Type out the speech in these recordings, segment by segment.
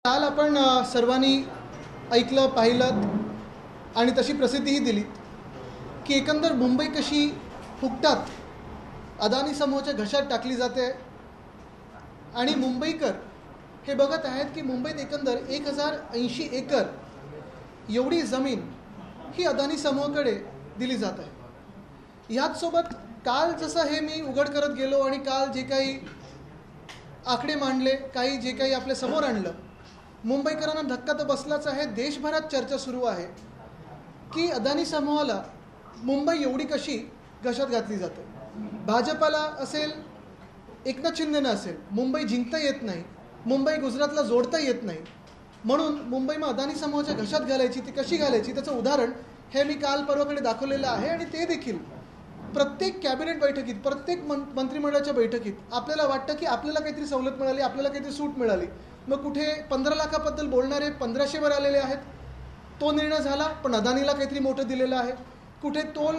काल आपण सर्वांनी ऐकलं पाहिलं आणि तशी प्रसिद्धीही दिली की एकंदर मुंबई कशी फुकटात अदानी समूहाच्या घशात टाकली जाते आणि मुंबईकर हे बघत आहेत की मुंबईत एकंदर 1080 एकर एवढी जमीन ही अदानी समूहाकडे दिली जात आहे. ह्याचसोबत काल जसं हे मी उघड करत गेलो आणि काल जे काही आकडे मांडले, काही जे काही आपल्या समोर आणलं, मुंबईकरांना धक्का तर बसलाच आहे. देशभरात चर्चा सुरू आहे की अदानी समूहाला मुंबई एवढी कशी घशात घातली जाते. भाजपाला असेल, एकनाथ शिंदेनं असेल, मुंबई जिंकता येत नाही, मुंबई गुजरातला जोडता येत नाही, म्हणून मुंबई मग अदानी समूहाच्या घशात घालायची. ती कशी घालायची त्याचं उदाहरण हे मी काल परवाकडे दाखवलेलं आहे. आणि ते देखील प्रत्येक कॅबिनेट बैठकीत, प्रत्येक मंत्रिमंडळाच्या बैठकीत आपल्याला वाटतं की आपल्याला काहीतरी सवलत मिळाली, आपल्याला काहीतरी सूट मिळाली. मग कुठे 15 लाखाबद्दल बोलणारे 1500वर आलेले आहेत, तो निर्णय झाला पण अदानीला काहीतरी मोठं दिलेलं आहे. कुठे टोल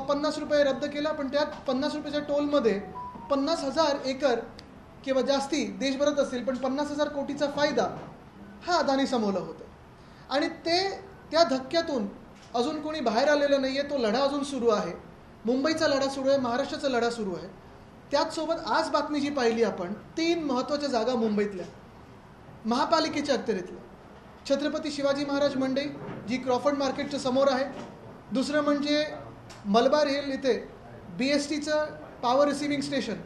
50 रुपये रद्द केला, पण त्यात 50 रुपयाच्या टोलमध्ये 50,000 एकर किंवा जास्ती देशभरात असेल पण 50,000 कोटीचा फायदा हा अदानी समोरला होता. आणि त्या धक्क्यातून अजून कोणी बाहेर आलेलं नाही आहे. तो लढा अजून सुरू आहे. मुंबईचा लढा सुरू आहे, महाराष्ट्राचा लढा सुरू आहे. त्याचसोबत आज बातमी जी पाहिली आपण, 3 महत्त्वाच्या जागा मुंबईतल्या महापालिकेच्या अखत्यारीतल्या. छत्रपती शिवाजी महाराज मंडई जी क्रॉफर्ड मार्केटच्या समोर आहे, दुसरं म्हणजे मलबार हिल इथे BSTचं पॉवर रिसिव्हिंग स्टेशन,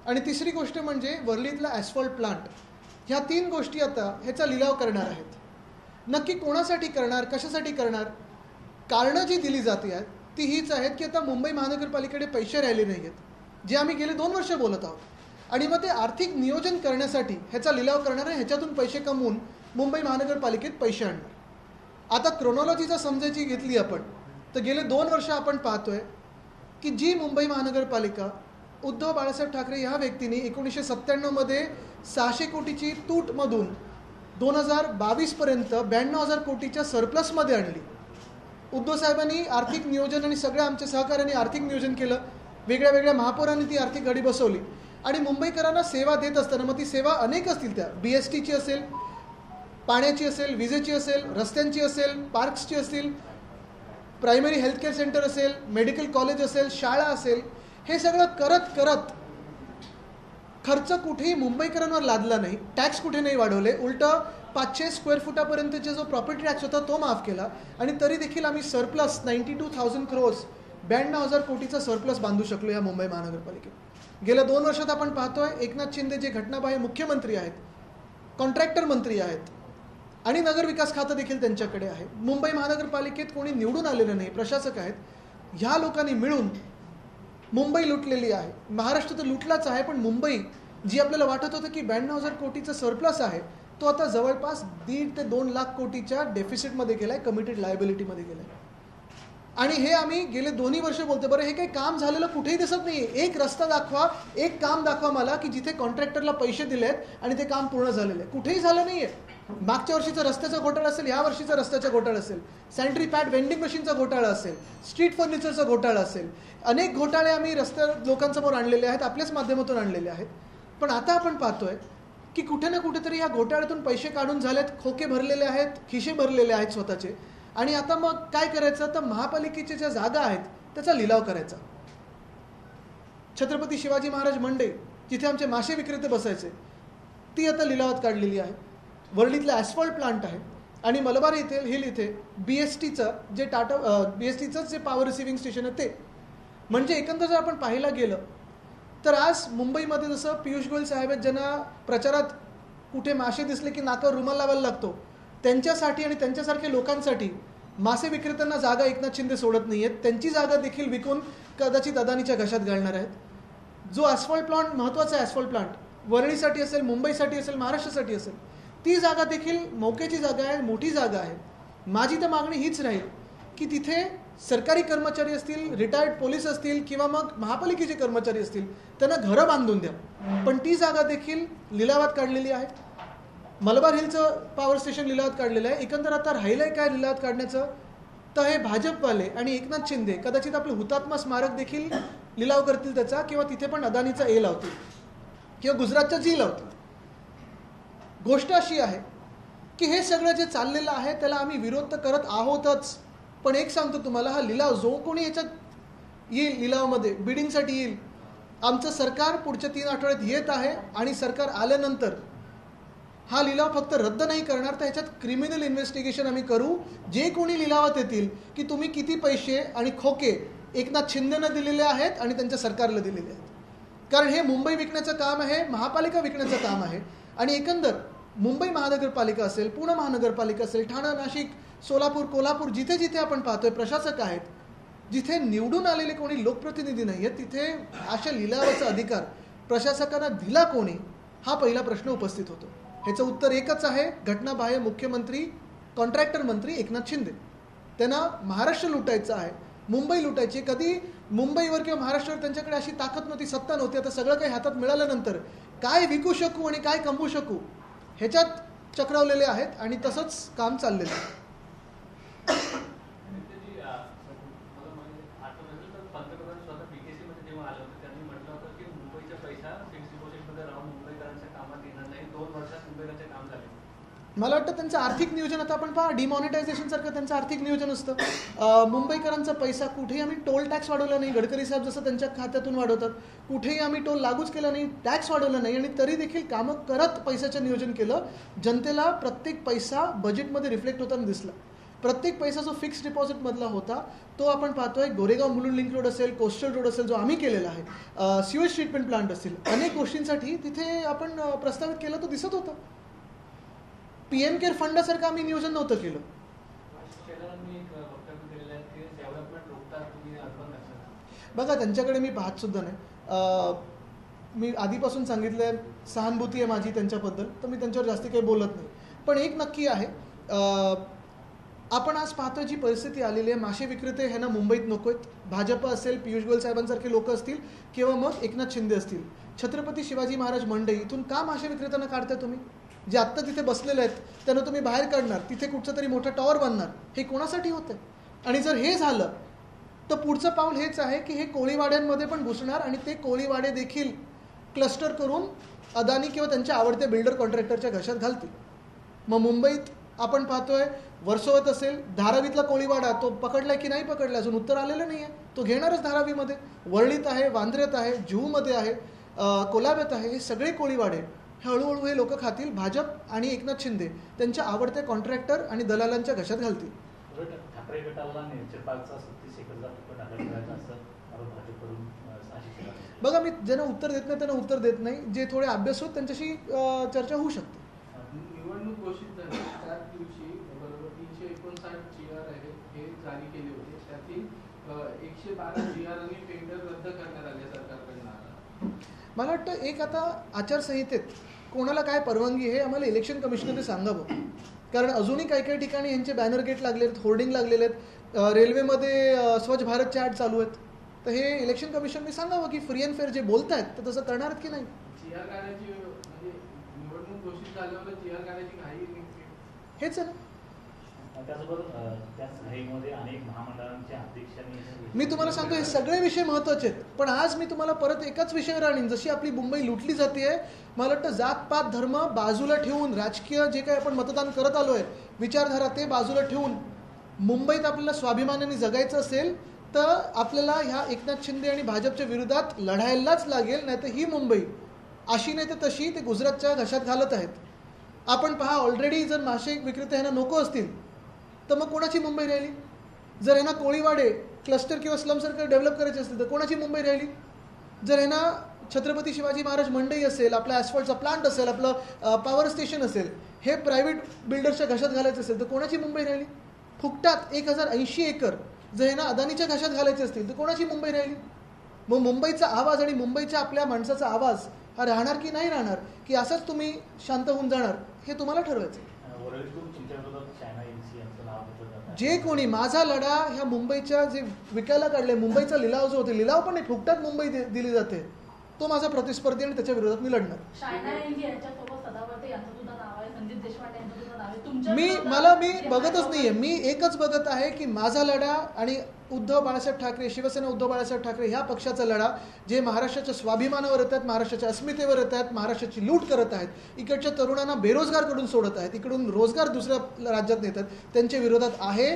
आणि तिसरी गोष्ट म्हणजे वर्लीतला ॲस्फॉल्ट प्लांट. ह्या 3 गोष्टी आता ह्याचा लिलाव करणार आहेत. नक्की कोणासाठी करणार, कशासाठी करणार, कारणं जी दिली जाते आहेत ती हीच आहेत की आता मुंबई महानगरपालिकेकडे पैसे राहिले नाही आहेत, जे आम्ही गेले 2 वर्ष बोलत आहोत. आणि मग ते आर्थिक नियोजन करण्यासाठी ह्याचा लिलाव करणार आहे, ह्याच्यातून पैसे कमवून मुंबई महानगरपालिकेत पैसे आणणार. आता क्रोनॉलॉजीचा समजायची घेतली आपण तर गेले 2 वर्ष आपण पाहतोय की जी मुंबई महानगरपालिका उद्धव बाळासाहेब ठाकरे ह्या व्यक्तीने 1997मध्ये 600 कोटीची तूटमधून 2022पर्यंत 92,000 कोटीच्या सरप्लसमध्ये आणली. उद्धव साहेबांनी आर्थिक नियोजन आणि सगळ्या आमच्या सहकार्याने आर्थिक नियोजन केलं. वेगळ्या वेगळ्या महापौरांनी ती आर्थिक घडी बसवली आणि मुंबईकरांना सेवा देत असताना, मग ती सेवा अनेक असतील, त्या BSTची असेल, पाण्याची असेल, विजेची असेल, रस्त्यांची असेल, पार्क्सची असेल, प्रायमरी हेल्थकेअर सेंटर असेल, मेडिकल कॉलेज असेल, शाळा असेल, हे सगळं करत करत खर्च कुठेही मुंबईकरांवर लादला नाही. टॅक्स कुठे नाही वाढवले, उलटं 500 स्क्वेअर फुटापर्यंतचा जो प्रॉपर्टी टॅक्स होता तो माफ केला. आणि तरी देखील आम्ही सरप्लस 92,000 crores 92,000 कोटीचा सरप्लस बांधू शकलो या मुंबई महानगरपालिकेत. गेल्या 2 वर्षात आपण पाहतोय एकनाथ शिंदे जे घटनाबाह्य मुख्यमंत्री आहेत, कॉन्ट्रॅक्टर मंत्री आहेत आणि नगरविकास खातं देखील त्यांच्याकडे आहे. मुंबई महानगरपालिकेत कोणी निवडून आलेलं नाही, प्रशासक आहेत. ह्या लोकांनी मिळून मुंबई लुटलेली आहे. महाराष्ट्र तर लुटलाच आहे, पण मुंबई जी आपल्याला वाटत होतं की 92,000 कोटीचा सरप्लस आहे, तो आता जवळपास 1.5 ते 2 लाख कोटीच्या डेफिसिटमध्ये गेला आहे, कमिटेड लायबिलिटीमध्ये गेला आहे. आणि हे आम्ही गेले 2 वर्ष बोलतो. बरं, हे काही काम झालेलं कुठेही दिसत नाही आहे. एक रस्ता दाखवा, एक काम दाखवा मला की जिथे कॉन्ट्रॅक्टरला पैसे दिलेत आणि ते काम पूर्ण झालेलं आहे. कुठेही झालं नाही आहे. मागच्या वर्षीचा रस्त्याचा घोटाळा असेल, ह्या वर्षीचा रस्त्याचा घोटाळा असेल, सॅनिटरी पॅड वेंडिंग मशीनचा घोटाळा असेल, स्ट्रीट फर्निचरचा घोटाळा असेल, अनेक घोटाळे आम्ही रस्त्या लोकांसमोर आणलेले आहेत, आपल्याच माध्यमातून आणलेले आहेत. पण आता आपण पाहतोय की कुठे ना कुठेतरी या घोटाळ्यातून पैसे काढून झालेत, खोके भरलेले आहेत, खिशे भरलेले आहेत स्वतःचे. आणि आता मग काय करायचं, तर महापालिकेच्या ज्या जागा आहेत त्याचा लिलाव करायचा. छत्रपती शिवाजी महाराज मंडई जिथे आमचे मासे विक्रेते बसायचे, ती आता लिलावात काढलेली आहे. वर्लीतला ॲस्फॉल्ट प्लांट आहे आणि मलबार हिल इथे BSTचं जे BSTचं जे पॉवर रिसिव्हिंग स्टेशन आहे ते. म्हणजे एकंदर जर आपण पाहायला गेलं तर आज मुंबईमध्ये जसं पियुष गोयल साहेब आहेत, ज्यांना प्रचारात कुठे मासे दिसले की नाकावर रुमाल लावायला लागतो, त्यांच्यासाठी आणि त्यांच्यासारख्या लोकांसाठी मासे विक्रेत्यांना जागा एकनाथ शिंदे सोडत नाही आहेत. त्यांची जागा देखील विकून कदाचित अदानीच्या घशात घालणार आहेत. जो ॲस्फॉल्ट प्लांट महत्त्वाचा आहे, ॲस्फॉल्ट प्लांट वरळीसाठी असेल, मुंबईसाठी असेल, महाराष्ट्रासाठी असेल, ती जागा देखील मौक्याची जागा आहे, मोठी जागा आहे. माझी तर मागणी हीच राहील की तिथे सरकारी कर्मचारी असतील, रिटायर्ड पोलीस असतील किंवा मग महापालिकेचे कर्मचारी असतील, त्यांना घरं बांधून द्या. पण ती जागा देखील लिलावात काढलेली आहे. मलबार हिलचं पॉवर स्टेशन लिलावात काढलेलं आहे. एकंदर आता राहिलं आहे काय लिलावात काढण्याचं, तर हे भाजपवाले आणि एकनाथ शिंदे कदाचित आपलं हुतात्मा स्मारक देखील लिलाव करतील त्याचा, किंवा तिथे पण अदानीचा ए लावतील किंवा गुजरातचा जी लावतील. गोष्ट अशी आहे की हे सगळं जे चाललेलं आहे त्याला आम्ही विरोध तर करत आहोतच, पण एक सांगतो तुम्हाला, हा लिलाव जो कोणी याच्यात येईल, लिलावामध्ये बिडिंगसाठी येईल, आमचं सरकार पुढच्या 3 आठवड्यात येत आहे आणि सरकार आल्यानंतर हा लिलाव फक्त रद्द नाही करणार, तर ह्याच्यात क्रिमिनल इन्व्हेस्टिगेशन आम्ही करू. जे कोणी लिलावात येतील की तुम्ही किती पैसे आणि खोके एकनाथ शिंदेनं दिलेले आहेत आणि त्यांच्या सरकारला दिलेले आहेत. कारण हे मुंबई विकण्याचं काम आहे, महापालिका विकण्याचं काम आहे. आणि एकंदर मुंबई महानगरपालिका असेल, पुणे महानगरपालिका असेल, ठाणा, नाशिक, सोलापूर, कोल्हापूर, जिथे जिथे आपण पाहतोय प्रशासक आहेत, जिथे निवडून आलेले कोणी लोकप्रतिनिधी नाही आहेत, तिथे अशा लिलावाचा अधिकार प्रशासकांना दिला कोणी, हा पहिला प्रश्न उपस्थित होतो. ह्याचं उत्तर एकच आहे, घटनाबाह्य मुख्यमंत्री, कॉन्ट्रॅक्टर मंत्री एकनाथ शिंदे. त्यांना महाराष्ट्र लुटायचं आहे, मुंबई लुटायची. कधी मुंबईवर किंवा महाराष्ट्रावर त्यांच्याकडे अशी ताकद नव्हती, सत्ता नव्हती. आता सगळं काही हातात मिळाल्यानंतर काय विकू शकू आणि काय कमवू शकू ह्याच्यात चक्रावलेले आहेत आणि तसंच काम चाललेलं आहे. मला वाटतं त्यांचं आर्थिक नियोजन, आता आपण पहा डिमॉनिटायझेशन सारखं त्यांचं आर्थिक नियोजन असतं. मुंबईकरांचा पैसा कुठेही आम्ही टोल टॅक्स वाढवला नाही, गडकरी साहेब जसं त्यांच्या खात्यातून वाढवतात, कुठेही आम्ही टोल लागूच केला नाही, टॅक्स वाढवला नाही, आणि तरी देखील कामं करत पैशाचं नियोजन केलं. जनतेला प्रत्येक पैसा बजेटमध्ये रिफ्लेक्ट होताना दिसला. प्रत्येक पैसा जो फिक्स डिपॉझिटमधला होता तो आपण पाहतोय. गोरेगाव मुलुंड लिंक रोड असेल, कोस्टल रोड असेल जो आम्ही केलेला आहे, सिवेज ट्रीटमेंट प्लांट असेल, अनेक गोष्टींसाठी तिथे आपण प्रस्तावित केलं, तो दिसत होतं. PM केअर फंडासारखं आम्ही नियोजन नव्हतं केलं. बघा, त्यांच्याकडे मी पाहत सुद्धा नाही. मी आधीपासून सांगितलंय, सहानुभूती आहे माझी त्यांच्याबद्दल, तर मी त्यांच्यावर जास्ती काही बोलत नाही. पण एक नक्की आहे, आपण आज पाहतोय जी परिस्थिती आलेली आहे, मासे विक्रेते ह्यांना मुंबईत नको आहेत. भाजप असेल, पियुष गोयल साहेबांसारखे लोक असतील किंवा मग एकनाथ शिंदे असतील, छत्रपती शिवाजी महाराज मंडई इथून का मासे विक्रेत्यांना काढताय तुम्ही? जे आत्ता तिथे बसलेले आहेत त्यांना तुम्ही बाहेर काढणार, तिथे कुठचं तरी मोठं टॉवर बांधणार, हे कोणासाठी होतं? आणि जर हे झालं तर पुढचं पाऊल हेच आहे की हे कोळीवाड्यांमध्ये पण घुसणार आणि ते कोळीवाडे देखील क्लस्टर करून अदानी किंवा त्यांच्या आवडत्या बिल्डर कॉन्ट्रॅक्टरच्या घशात घालतील. मग मुंबईत आपण पाहतोय, वर्सोवत असेल, धारावीतला कोळीवाडा तो पकडलाय की नाही पकडला अजून उत्तर आलेलं नाही आहे. तो घेणारच धारावीमध्ये, वरळीत आहे, वांद्र्यात आहे, जुहूमध्ये आहे, कोलाब्यात आहे. हे सगळे कोळीवाडे हळूहळू हे लोक खातील, भाजप आणि एकनाथ शिंदे त्यांच्या आवडत्या कॉन्ट्रॅक्टर आणि दलालांच्या घशात घालतील. बघा, मी ज्यांना उत्तर देत नाही त्यांना उत्तर देत नाही. जे थोडे अभ्यास होत त्यांच्याशी चर्चा होऊ शकते. निवडणूक घोषित झाली त्याच दिवशी बरोबर 359 GR हे जारी केले होते. त्यातील 112 GR आणि टेंडर रद्द करण्यात आले सरकारकडून. मला वाटतं एक आता आचारसंहितेत कोणाला काय परवानगी आहे आम्हाला इलेक्शन कमिशनने सांगावं. कारण अजूनही काही काही ठिकाणी यांचे बॅनर गेट लागले आहेत, होर्डिंग लागलेले आहेत, रेल्वेमध्ये स्वच्छ भारतचे ॲड चालू आहेत. तर हे इलेक्शन कमिशनने सांगावं की फ्री अँड फेअर जे बोलत आहेत तर तसं करणार की नाही. GR काढायची म्हणजे निवडणूक घोषित झाल्यावर GR काढायची घाई हेच आहे ना. मी तुम्हाला सांगतो हे सगळे विषय महत्वाचे आहेत, पण आज मी तुम्हाला परत एकाच विषयावर आणीन. जशी आपली मुंबई लुटली जाते, मला वाटतं जातपात धर्म बाजूला ठेवून, राजकीय जे काही आपण मतदान करत आलोय, विचारधारा ते बाजूला ठेवून, मुंबईत आपल्याला स्वाभिमानाने जगायचं असेल तर आपल्याला ह्या एकनाथ शिंदे आणि भाजपच्या विरोधात लढायलाच लागेल. नाही तर ही मुंबई अशी नाही तर तशी ते गुजरातच्या घशात घालत आहेत. आपण पहा, ऑलरेडी जर मासे विक्रेते ह्यांना नको असतील तर मग कोणाची मुंबई राहिली? जर ह्यांना कोळीवाडे क्लस्टर किंवा स्लम सर्कल डेव्हलप करायचे असतील तर कोणाची मुंबई राहिली? जर ह्यांना छत्रपती शिवाजी महाराज मंडई असेल, आपला ॲस्फॉल्टचा प्लांट असेल, आपलं पॉवर स्टेशन असेल, हे प्रायव्हेट बिल्डर्सच्या घशात घालायचं असेल तर कोणाची मुंबई राहिली? फुकटात 1080 एकर जर ह्यांना अदानीच्या घशात घालायचे असतील तर कोणाची मुंबई राहिली? मग मुंबईचा आवाज आणि मुंबईच्या आपल्या माणसाचा आवाज हा राहणार की नाही राहणार, की असंच तुम्ही शांत होऊन जाणार, हे तुम्हाला ठरवायचं. जे कोणी माझा लढा ह्या मुंबईच्या जे विकायला काढले, मुंबईचा लिलाव जो होते, लिलाव पण नाही, फुकटात मुंबई दिली जाते, तो माझा प्रतिस्पर्धी आणि त्याच्या विरोधात मी लढणार. संदीप देशपांडे यांच्याबरोबर नाव आहे. तुमच्या मी विरोधात बघतच नाहीये. मी एकच बघत आहे की माझा लढा आणि उद्धव बाळासाहेब ठाकरे, शिवसेना उद्धव बाळासाहेब ठाकरे ह्या पक्षाचा लढा, जे महाराष्ट्राच्या स्वाभिमानावर येत आहेत, महाराष्ट्राच्या अस्मितेवर येत आहेत, महाराष्ट्राची लूट करत आहेत, इकडच्या तरुणांना बेरोजगार करून सोडत आहेत, इकडून रोजगार दुसऱ्या राज्यात नेतात, त्यांच्या विरोधात आहे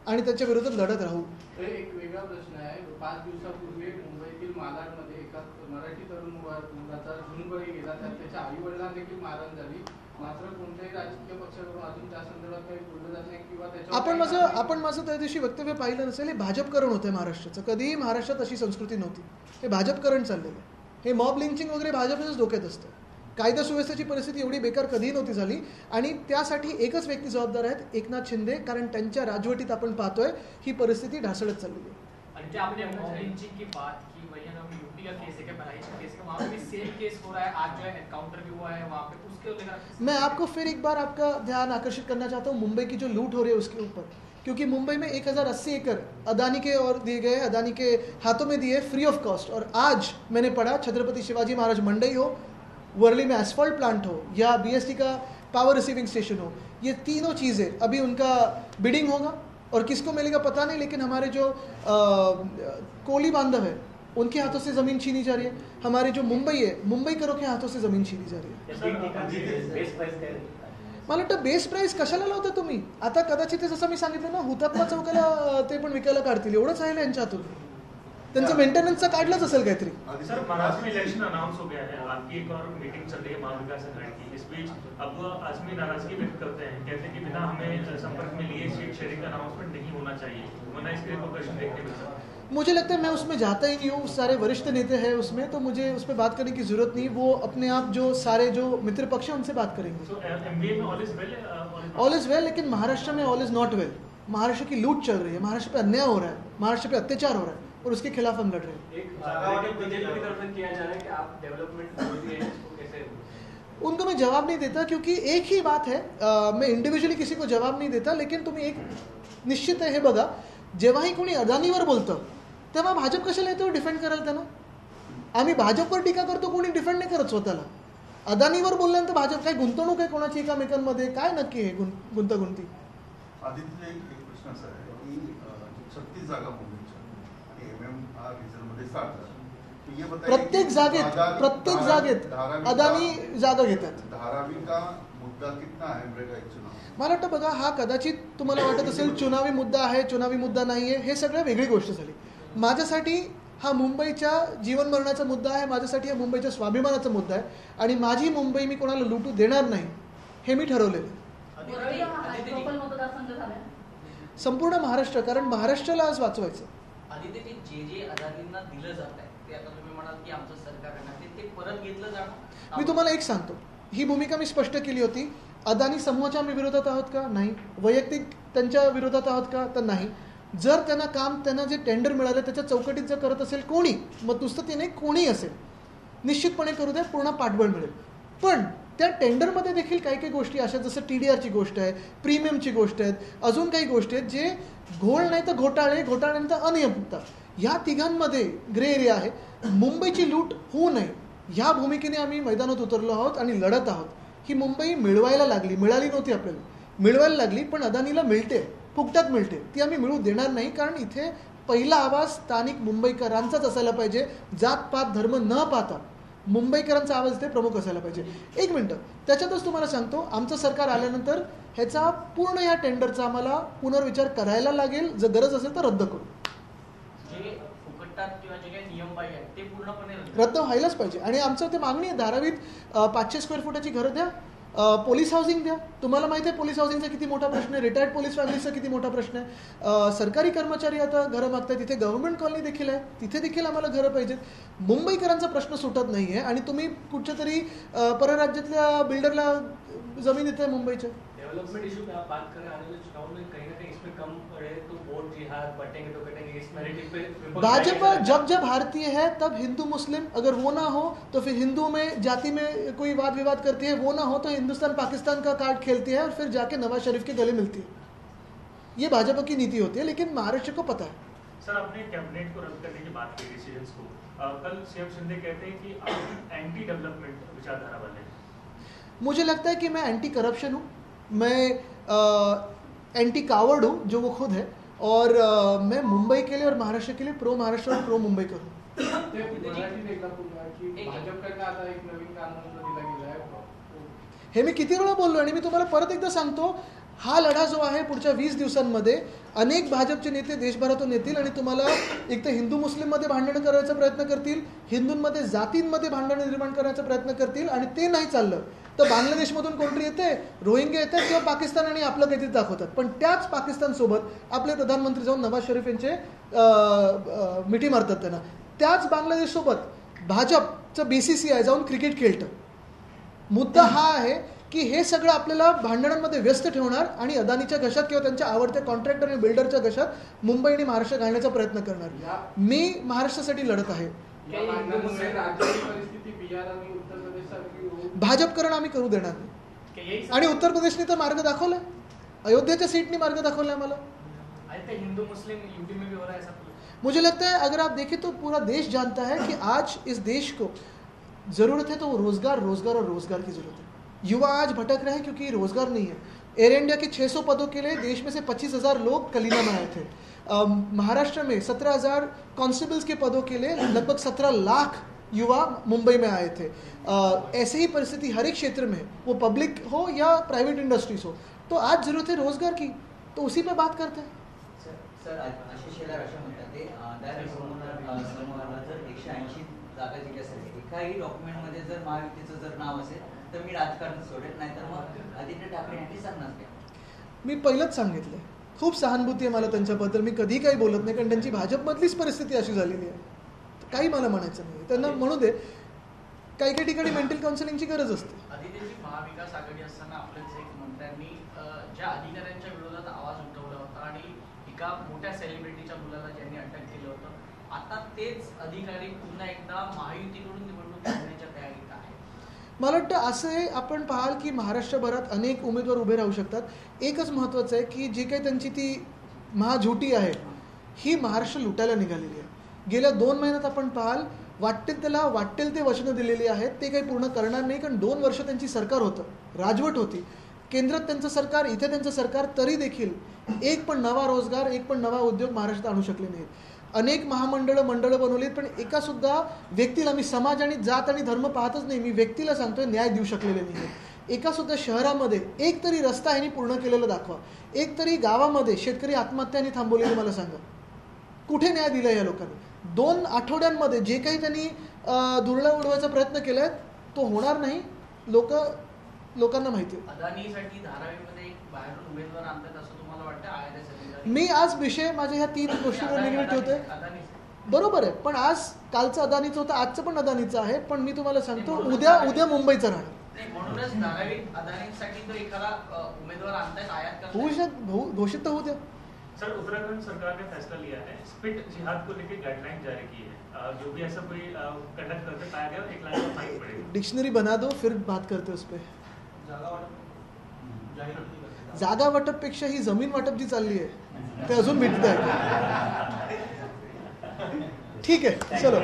आणि त्यांच्या विरोधात लढत राहू. एक वेगळा प्रश्न आहे. 5 दिवसापूर्वी मुंबईतील मालाडमध्ये एका मराठी तरुण मुलाचा खून गेला, त्यात त्याच्या आई वडिलांना देखील मारहाण झाली. मात्र कोणत्याही राजकीय पक्षाकडून अजून त्या संदर्भात काही बोललं जात नाही किंवा आपण माझं त्या दिवशी वक्तव्य पाहिलं नसेल. हे भाजपकरण होतं महाराष्ट्राचं. कधीही महाराष्ट्रात अशी संस्कृती नव्हती. हे भाजपकरण चाललेलं आहे. हे मॉब लिंचिंग वगैरे भाजपच्याच डोक्यात असतं. कायदा सुव्यवस्थेची परिस्थिती एवढी बेकार कधीही नव्हती झाली आणि त्यासाठी एकच व्यक्ती जबाबदार आहेत, एकनाथ शिंदे. कारण त्यांच्या राजवटीत आपण पाहतोय ही परिस्थिती ढासळत चाललेली आहे. और क्या आपने मॉब लिंचिंग की बात की, वही है ना, यूपी का केस है क्या, बहराइच का केस है, वहाँ पे भी सेम केस हो रहा है. आज जो है एनकाउंटर भी हुआ है वहाँ पे, उसके लेकर मैं आपको फिर एक बार आपका ध्यान आकर्षित करना चाहता हूँ मुंबई की जो लूट हो रही है उसके ऊपर. क्योंकि मुंबई में 1080 एकड़ अदानी के और दिए गए, अदानी के हाथों में दिए फ्री ऑफ कॉस्ट. और आज मैंने पढ़ा छत्रपति शिवाजी महाराज मंडई हो, वर्ली में एसफॉल्ट प्लांट हो या बीएसटी का पावर रिसीविंग स्टेशन हो, ये तीनों चीज़ें अभी उनका बिडिंग होगा और किसको मिलेगा पता नहीं. लेकिन हमारे जो कोली बांधव है उनके हाथों से ज़मीन छीनी जा रही है. हमारे जो मुंबई है, मुंबईकरों के हाथों से ज़मीन छीनी जा रही है. मला वाटतं बेस प्राईस कशाला लावता तुम्ही. आता कदाचित जसं मी सांगितलं ना, हुतात्मा चौकाला ते पण विकायला काढतील एवढंच राहिलं यांच्या हातून. त्यांचं मेंटेनन्सचा काढलंच असेल काहीतरी. सर, महाराष्ट्र में इलेक्शन अनाउंस हो गया है, आपकी एक और मीटिंग चल रही है महाविकास आघाड़ी की. इस बीच अब आजमी नाराजगी व्यक्त करते हैं, कहते हैं कि बिना हमें संपर्क में लिए सीट शेयरिंग का अनाउंसमेंट नहीं होना चाहिए, वरना इसके रिपोर्टेशन देखने मिल सकता है. मुझे लगता है मैं उसमें जाता ही नहीं हूँ. सारे वरिष्ठ नेता हैं उसमें, तो मुझे उस पर बात करने की जरूरत नहीं. वो अपने आप जो सारे जो मित्र पक्ष हैं उनसे बात करेंगे. So, MBA में all is well, all is well, लेकिन महाराष्ट्र में all is not well. Maharashtra की लूट चल रही है, महाराष्ट्र पे अन्याय हो रहा है, महाराष्ट्र पे अत्याचार हो रहा है और उसके खिलाफ हम लड़ रहे हैं. एक बीजेपी की तरफ से किया जा रहा है कि आप डेवलपमेंट विरोधी हैं, इसको कैसे. उनको मैं जवाब नहीं देता, क्योंकि एक ही बात है, मैं इंडिव्हिज्युअली किसी को जवाब नहीं देता. लेकिन तुम्ही एक निश्चित आहे, हे बघा, जेव्हाही कोणी अदानीवर बोलतं तेव्हा भाजप कशाला येतो डिफेंड करायला त्यांना. आम्ही भाजपवर टीका करतो, कोणी डिफेंड नाही करत स्वतःला. अदानीवर बोलल्यानंतर भाजप काय गुंतवणूक आहे कोणाची एकामेकांमध्ये, काय नक्की आहे गुंतागुंती. आदित्य, एक प्रश्न असा आहे की 36 जागा मुंबईच्या आणि MMR रिजनमध्ये 60 जागा. प्रत्येक जागेत अदानी जागा घेतात. धारावी का मुद्दा कितना है मेरे का चुनाव. मला वाटतं बघा, हा कदाचित तुम्हाला वाटत असेल चुनावी मुद्दा आहे, चुनावी मुद्दा नाही आहे, हे सगळं वेगळी गोष्ट झाली. माझ्यासाठी हा मुंबईच्या जीवनमरणाचा मुद्दा आहे, माझ्यासाठी हा मुंबईच्या स्वाभिमानाचा मुद्दा आहे आणि माझी मुंबई मी कोणाला लुटू देणार नाही, हे मी ठरवलेलं आहे. वरळी हा लोकल मतदारसंघ झाला संपूर्ण महाराष्ट्र, कारण महाराष्ट्राला आज वाचवायचं. आदित्यजी, जे अदानींना दिलं जात आहे ते आता तुम्ही म्हणाल की आमचं सरकार करणार ते परत घेतलं जाणार. मी तुम्हाला एक सांगतो, ही भूमिका मी स्पष्ट केली होती. अदानी समूहाच्या आम्ही विरोधात आहोत का? नाही. वैयक्तिक त्यांच्या विरोधात आहोत का? तर नाही. जर त्यांना जे टेंडर मिळालं त्याच्या चौकटीत जर करत असेल कोणी, मग नुसतं ते नाही, कोणी असेल, निश्चितपणे करू दे, पूर्ण पाठबळ मिळेल. पण त्या टेंडरमध्ये देखील काही काही गोष्टी अशा, जसं TDRची गोष्ट आहे, प्रीमियमची गोष्ट आहेत, अजून काही गोष्टी आहेत जे घोळ नाही तर घोटाळ्यानंतर अनियमितता, ह्या तिघांमध्ये ग्रे एरिया आहे. मुंबईची लूट होऊ नये ह्या भूमिकेने आम्ही मैदानात उतरलो आहोत आणि लढत आहोत. ही मुंबई मिळवायला लागली, मिळाली नव्हती आपल्याला, मिळवायला लागली, पण अदानीला मिळते, फुकटात मिळते, ती आम्ही मिळू देणार नाही. कारण इथे पहिला आवाज स्थानिक मुंबईकरांचाच असायला पाहिजे. जातपात धर्म न पाहता मुंबईकरांचा आवाज इथे प्रमुख असायला पाहिजे. एक मिनटं, त्याच्यातच तुम्हाला सांगतो, आमचं सरकार आल्यानंतर ह्याचा पूर्ण या टेंडरचा आम्हाला पुनर्विचार करायला लागेल. जर गरज असेल तर रद्द करू. रद्द व्हायलाच पाहिजे आणि आमचं ते मागणी आहे. धारावीत 500 स्क्वेअर फुटाची घरं द्या, पोलीस हाऊसिंग द्या. तुम्हाला माहिती आहे पोलीस हाऊसिंगचा किती मोठा प्रश्न आहे, रिटायर्ड पोलीस फॅमिलीचा किती मोठा प्रश्न आहे. सरकारी कर्मचारी आता घरं मागतात, तिथे गव्हर्नमेंट कॉलनी देखील आहे, तिथे देखील आम्हाला घरं पाहिजेत. मुंबईकरांचा प्रश्न सुटत नाही आहे आणि तुम्ही कुठच्या तरी परराज्यातल्या बिल्डरला जमीन येते मुंबईच्या. डेवलपमेंट इशू पे आप बात कर रहे हैं, आने वाले चुनाव में कहीं ना कहीं इसमें कम रहे तो वोट जिहाद बटेंगे तो कटेंगे, इस नैरेटिव पे भाजपा जब भारतीय है तब हिंदू मुस्लिम, अगर वो ना हो तो फिर हिंदू में जाति में कोई वाद विवाद करती है, वो ना हो तो हिंदुस्तान पाकिस्तान का कार्ड खेलती है और फिर जाके नवाज शरीफ के गले मिलती है. ये भाजपा की नीति होती है, लेकिन महाराष्ट्र को पता है. सर, आपने कैबिनेट को रद्द करने की बात की, डिसीजंस को. कल सीएम शिंदे कहते हैं कि आप एंटी डेवलपमेंट विचारधारा वाले. मुझे लगता है कि मैं एंटी करप्शन हूँ, मैं एंटी कावर्ड हूँ जो वो खुद है, और मैं मुंबई के लिए और महाराष्ट्र के लिए प्रो महाराष्ट्र और प्रो मुंबई करूँ. ते मराठीत एकदा पुन्हा की भाजपकडनं आता एक नवीन कानून दिला गेला आहे. हे मी किती वेळा बोललो आणि मी तुम्हाला परत एकदा सांगतो, हा लढा जो आहे पुढच्या 20 दिवसांमध्ये अनेक भाजपचे नेते देशभरातून येतील आणि तुम्हाला एक तर हिंदू मुस्लिममध्ये भांडणं करायचा प्रयत्न करतील, हिंदूंमध्ये जातींमध्ये भांडणं निर्माण करण्याचा प्रयत्न करतील, आणि ते नाही चाललं तर बांगलादेशमधून कोणतरी येते, रोहिंग्या येतात किंवा पाकिस्तान आणि आपलं काहीतरी दाखवतात. पण त्याच पाकिस्तानसोबत आपले प्रधानमंत्री जाऊन नवाज शरीफ यांचे मिठी मारतात त्यांना. त्याच बांगलादेशसोबत भाजपचं BCCI जाऊन क्रिकेट खेळतं. मुद्दा हा आहे की हे सगळं आपल्याला भांडणांमध्ये व्यस्त ठेवणार आणि अदानीच्या घशात किंवा त्यांच्या आवडत्या कॉन्ट्रॅक्टर आणि बिल्डरच्या घशात मुंबई आणि महाराष्ट्र घालण्याचा प्रयत्न करणार. मी महाराष्ट्रासाठी लढत आहे. या भांडणांमुळे राज्याची परिस्थिती बिहार आणि उत्तर प्रदेशसारखी होऊ भाजपकरण आम्ही करू देणार नाही. आणि उत्तर प्रदेशने तर मार्ग दाखवलाय, अयोध्याच्या सीटनी मार्ग दाखवलाय मला. हिंदू मुस्लिम यूपी में भी हो रहा है सब. मुझे लगता है अगर आप देखें तो पूरा देश जानता है कि आज इस देश को ज़रूरत है तो रोज़गार रोज़गार और रोज़गार की ज़रूरत है. युवा आज भटक रहे हैं क्योंकि रोज़गार नहीं है. एयर इंडिया के 600 पदों के लिए देश में से 25,000 लोग कलीना में आए थे. महाराष्ट्र में 17,000 कॉन्स्टेबल्स के पदों के लिए लगभग 17 लाख युवा मुंबई में आए थे. ऐसे ही परिस्थिति हर एक क्षेत्र में, वो पब्लिक हो या प्राइवेट इंडस्ट्रीज हो. तो आज ज़रूरत है रोज़गार की, तो उसी पे बात करते हैं. सर आशिष शेलार अशा म्हणतात ते समूहाला जर 180 जागा जिंकण्यासाठी एकाही डॉक्युमेंटमध्ये जर महायुतीचं जर नाव असेल तर मी राजकारण सोडेल, नाहीतर मग आदित्य ठाकरे यांनी सांगणार काय. मी पहिलंच सांगितलं, खूप सहानुभूती आहे मला त्यांच्याबद्दल. मी कधी काही बोलत नाही, कारण त्यांची भाजपमधलीच परिस्थिती अशी झालेली आहे. काही मला म्हणायचं नाही, त्यांना म्हणू दे. काही काही ठिकाणी मेंटल काउन्सिलिंगची गरज असते. आदित्यजी, महाविकास आघाडी असताना आपल्याच एक मंत्र्यांनी ज्या अधिकाऱ्यांच्या विरोधात आवाज उठवला होता आणि एका मोठ्या सेलिब्रिटीच्या मुलाला ज्यांनी अटक केलं होतं, आता तेच अधिकारी पुन्हा एकदा महायुतीकडून निवडणूक लढण्याच्या तयारीत आहे. मला वाटतं असे आपण पाहाल की महाराष्ट्रभरात अनेक उमेदवार उभे राहू शकतात. एकच महत्त्वाचं आहे की जे काही त्यांची ती महाझुटी आहे ही महाराष्ट्र लुटायला निघालेली आहे. गेल्या 2 महिन्यात आपण पाहाल वाटेल ते वचनं दिलेली आहेत, ते काही पूर्ण करणार नाही. कारण 2 वर्ष त्यांची सरकार होतं, राजवट होती, केंद्रात त्यांचं सरकार, इथे त्यांचं सरकार, तरी देखील एक पण नवा रोजगार, एक पण नवा उद्योग महाराष्ट्रात आणू शकले नाहीत. अनेक मंडळं बनवलीत, पण एकासुद्धा व्यक्तीला, मी समाज आणि जात आणि धर्म पाहतच नाही, मी व्यक्तीला सांगतोय, न्याय देऊ शकलेले नाही. एकासुद्धा शहरामध्ये एक तरी रस्ता ह्यांनी पूर्ण केलेला दाखवा. एक तरी गावामध्ये शेतकरी आत्महत्यांनी थांबवलेली मला सांगा. कुठे न्याय दिला या लोकांनी? 2 आठवड्यांमध्ये जे काही त्यांनी धुरळा उडवायचा प्रयत्न केलाय तो होणार नाही. लोकांना माहिती आहे. अदानीसाठी धारावीमध्ये एक बाहेरून उमेदवार आणतात असं तुम्हाला वाटतं? मी आज विषय माझ्या ह्या 3 गोष्टींवर निगडीत ठेवतोय. बरोबर आहे, पण आज कालचं अदानीचं होतं, आजचं पण अदानीचं आहे. पण मी तुम्हाला सांगतो, उद्या मुंबईचं राहणार. म्हणूनच धारावीत अदानीसाठी जर एखादा उमेदवार आणतायत, आयात होऊ घोषित तर होऊ द्या. सर, उत्तराखंड सरकार ने फैसला लिया है, स्पिट जिहाद को लेकर गाइडलाइन जारी की है. जो भी ऐसा कोई कंडक्ट करते पाया गया 1 लाख का फाइन पड़ेगा. डिक्शनरी बना दो, फिर बात करते उस पर. जागा वाटप पेक्षा ही जमीन वाटप जी चालली आहे ते अजून भेटत आहे. ठीक आहे, चलो.